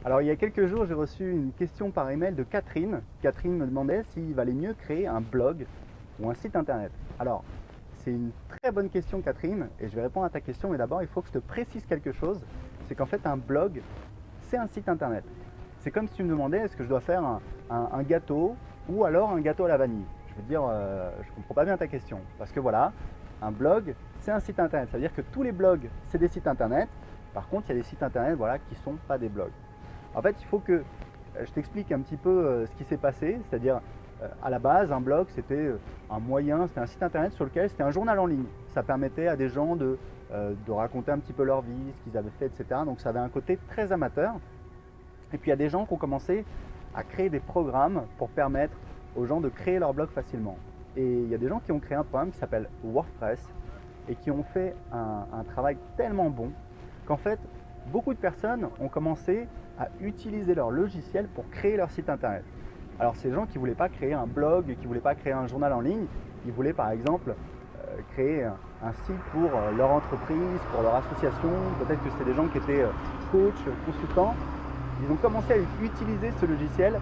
Alors il y a quelques jours, j'ai reçu une question par email de Catherine. Catherine me demandait s'il valait mieux créer un blog ou un site internet. Alors, c'est une très bonne question Catherine, et je vais répondre à ta question, mais d'abord il faut que je te précise quelque chose. C'est qu'en fait un blog, c'est un site internet. C'est comme si tu me demandais est-ce que je dois faire un gâteau ou alors un gâteau à la vanille. Je veux dire, je ne comprends pas bien ta question. Parce que voilà, un blog, c'est un site internet. Ça veut dire que tous les blogs, c'est des sites internet. Par contre, il y a des sites internet voilà, qui ne sont pas des blogs. En fait, il faut que je t'explique un petit peu ce qui s'est passé. C'est-à-dire, à la base, un blog, c'était un moyen, c'était un site internet sur lequel c'était un journal en ligne. Ça permettait à des gens de raconter un petit peu leur vie, ce qu'ils avaient fait, etc. Donc ça avait un côté très amateur. Et puis il y a des gens qui ont commencé à créer des programmes pour permettre aux gens de créer leur blog facilement. Et il y a des gens qui ont créé un programme qui s'appelle WordPress et qui ont fait un travail tellement bon qu'en fait, beaucoup de personnes ont commencé à utiliser leur logiciel pour créer leur site internet. Alors ces gens qui ne voulaient pas créer un blog, qui ne voulaient pas créer un journal en ligne, ils voulaient par exemple créer un site pour leur entreprise, pour leur association, peut-être que c'était des gens qui étaient coachs, consultants. Ils ont commencé à utiliser ce logiciel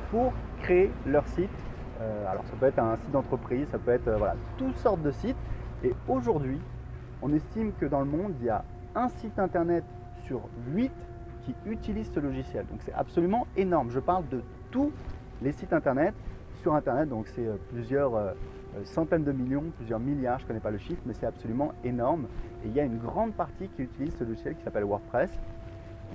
pour créer leur site. Alors ça peut être un site d'entreprise, ça peut être voilà, toutes sortes de sites. Et aujourd'hui, on estime que dans le monde, il y a un site internet sur 8 qui utilise ce logiciel. Donc c'est absolument énorme. Je parle de tous les sites internet sur internet, donc c'est plusieurs centaines de millions, plusieurs milliards, je ne connais pas le chiffre, mais c'est absolument énorme. Et il y a une grande partie qui utilise ce logiciel qui s'appelle WordPress.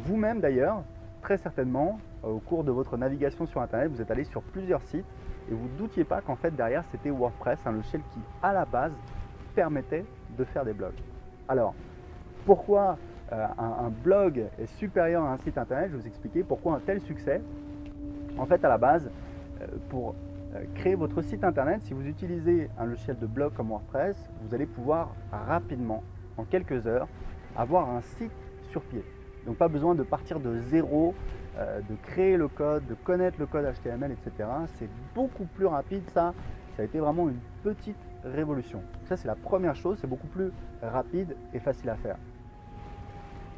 Vous-même d'ailleurs, très certainement, au cours de votre navigation sur internet, vous êtes allé sur plusieurs sites et vous ne doutiez pas qu'en fait derrière c'était WordPress, un logiciel qui à la base permettait de faire des blogs. Alors, pourquoi un blog est supérieur à un site internet? Je vais vous expliquer pourquoi un tel succès. En fait, à la base, pour créer votre site internet, si vous utilisez un logiciel de blog comme WordPress, vous allez pouvoir rapidement, en quelques heures, avoir un site sur pied. Donc pas besoin de partir de zéro, de créer le code, de connaître le code HTML, etc. C'est beaucoup plus rapide, ça a été vraiment une petite révolution. Ça c'est la première chose, c'est beaucoup plus rapide et facile à faire.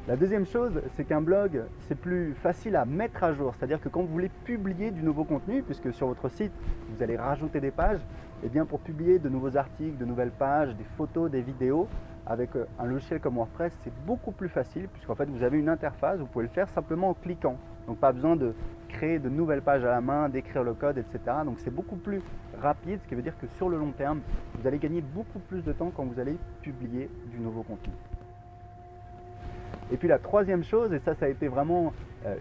La deuxième chose, c'est qu'un blog, c'est plus facile à mettre à jour. C'est-à-dire que quand vous voulez publier du nouveau contenu, puisque sur votre site, vous allez rajouter des pages, et bien pour publier de nouveaux articles, de nouvelles pages, des photos, des vidéos, avec un logiciel comme WordPress, c'est beaucoup plus facile, puisqu'en fait, vous avez une interface, vous pouvez le faire simplement en cliquant. Donc pas besoin de créer de nouvelles pages à la main, d'écrire le code, etc. Donc c'est beaucoup plus rapide, ce qui veut dire que sur le long terme, vous allez gagner beaucoup plus de temps quand vous allez publier du nouveau contenu. Et puis la troisième chose, et ça a été vraiment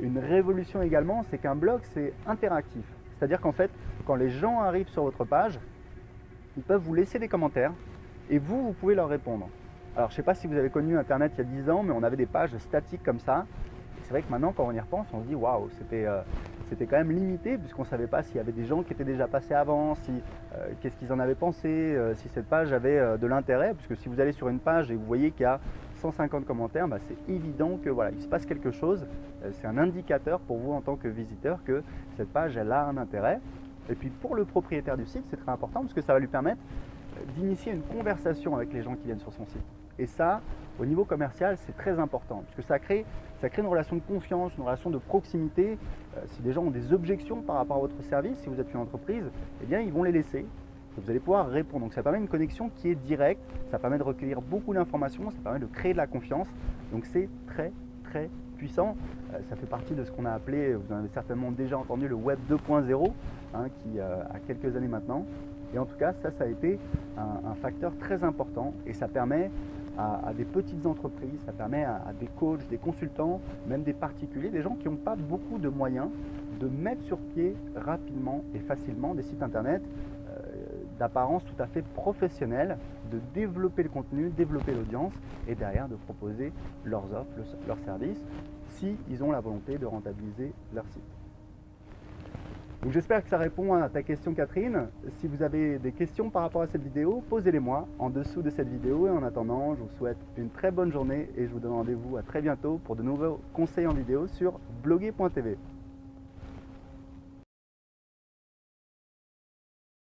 une révolution également, c'est qu'un blog c'est interactif. C'est-à-dire qu'en fait, quand les gens arrivent sur votre page, ils peuvent vous laisser des commentaires et vous pouvez leur répondre. Alors je ne sais pas si vous avez connu Internet il y a 10 ans, mais on avait des pages statiques comme ça. Et c'est vrai que maintenant quand on y repense, on se dit waouh, c'était quand même limité puisqu'on ne savait pas s'il y avait des gens qui étaient déjà passés avant, qu'est-ce qu'ils en avaient pensé, si cette page avait de l'intérêt. Puisque si vous allez sur une page et vous voyez qu'il y a 150 commentaires, bah, c'est évident que voilà, il se passe quelque chose. C'est un indicateur pour vous en tant que visiteur que cette page elle a un intérêt. Et puis pour le propriétaire du site, c'est très important parce que ça va lui permettre d'initier une conversation avec les gens qui viennent sur son site. Et ça, au niveau commercial, c'est très important puisque ça crée une relation de confiance, une relation de proximité. Si des gens ont des objections par rapport à votre service, si vous êtes une entreprise, eh bien ils vont les laisser. Vous allez pouvoir répondre. Donc ça permet une connexion qui est directe, ça permet de recueillir beaucoup d'informations, ça permet de créer de la confiance. Donc c'est très très puissant. Ça fait partie de ce qu'on a appelé, vous en avez certainement déjà entendu, le Web 2.0, qui a quelques années maintenant. Et en tout cas, ça a été un facteur très important et ça permet à des petites entreprises, ça permet à des coachs, des consultants, même des particuliers, des gens qui n'ont pas beaucoup de moyens, de mettre sur pied rapidement et facilement des sites internet d'apparence tout à fait professionnelle, de développer le contenu, développer l'audience et derrière de proposer leurs offres, leurs services, s'ils ont la volonté de rentabiliser leur site. Donc j'espère que ça répond à ta question Catherine. Si vous avez des questions par rapport à cette vidéo, posez-les-moi en dessous de cette vidéo et en attendant, je vous souhaite une très bonne journée et je vous donne rendez-vous à très bientôt pour de nouveaux conseils en vidéo sur bloguer.tv.